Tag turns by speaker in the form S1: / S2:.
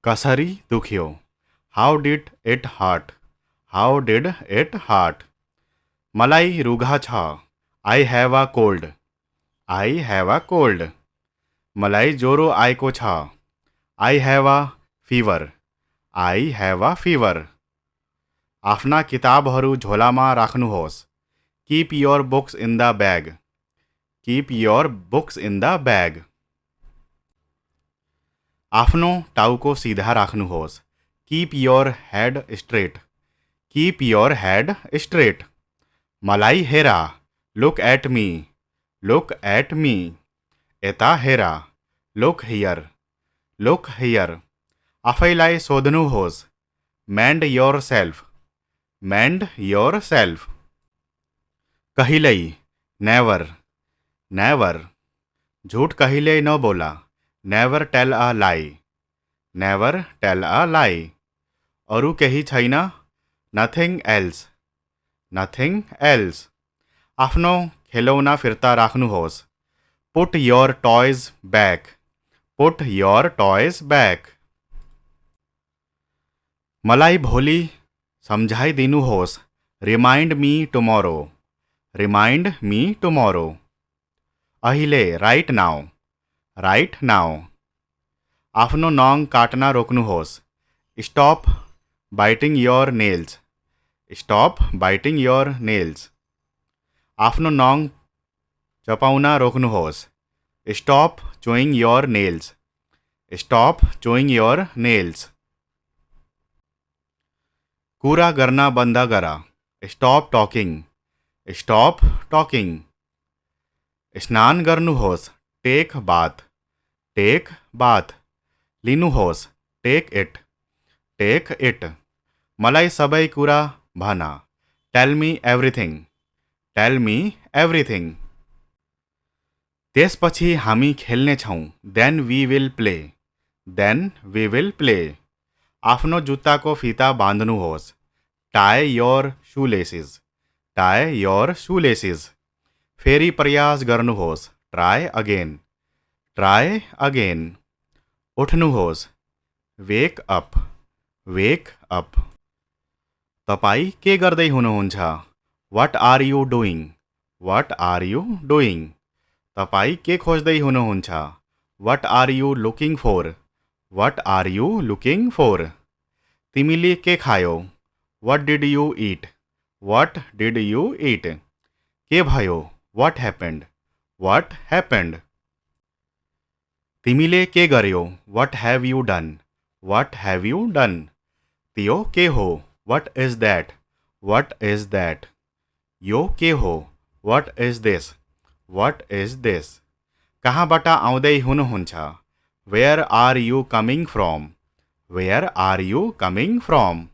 S1: कसरी दुख्यो? How did it hurt? How did it hurt? मलाई रुघा छ. I have a cold. I have a cold. मलाई ज्वरो आएको छ. I have a fever. I have a fever. आफ्ना किताबहरू झोलामा राख्नुहोस्. Keep your books in the bag. Keep your books in the bag. आफ्नो टाउको सिधा राख्नुहोस्. Keep your head straight. Keep your head straight. मलाई हेरा. Look at me. Look at me. यता हेरा. Look here. Look here. आफैलाई सोध्नुहोस्. Mend yourself. Mend yourself. कहिल्यै. Never. Never. झूठ कहिल्यै नबोला. Never tell a lie. Never tell a lie. अरू केही छैन? Nothing else. Nothing else. आफ्नो खेलौना फिर्ता राख्नुहोस्. Put your toys back. Put your toys back. मलाई भोलि सम्झाइदिनुहोस्. Remind me tomorrow. Remind me tomorrow. अहिले right now. Right now. आफ्नो नङ काट्न रोक्नुहोस्. Stop biting your nails. Stop biting your nails. आफ्नो नङ चपाउन रोक्नुहोस्. Stop chewing your nails. Stop chewing your nails. कुरा गर्न बन्द गर. Stop talking. Stop talking. स्नान गर्नुहोस्. Take bath. Take bath. लिनुहोस्. Take it. Take it. मलाई सबै कुरा भन. Tell me everything. Tell me everything. त्यसपछि हामी खेल्नेछौँ. Then we will play. Then we will play. आफ्नो जुत्ताको फिता बाँध्नुहोस्. Tie your shoelaces. Tie your shoelaces. फेरि प्रयास गर्नुहोस्. Try again. Try again. उठ्नुहोस्. Wake up. Wake up. तपाईँ के गर्दै हुनुहुन्छ? What are you doing? What are you doing? तपाईँ के खोज्दै हुनुहुन्छ? What are you looking for? What are you looking for? तिमीले के खायौ? What did you eat? What did you eat? के भयो? What happened? What happened? तिमीले के गर्यौ? What have you done? What have you done? त्यो के हो? What is that? What is that? यो के हो? What is this? What is this? कहाँबाट आउँदै हुनुहुन्छ? Where are you coming from? Where are you coming from?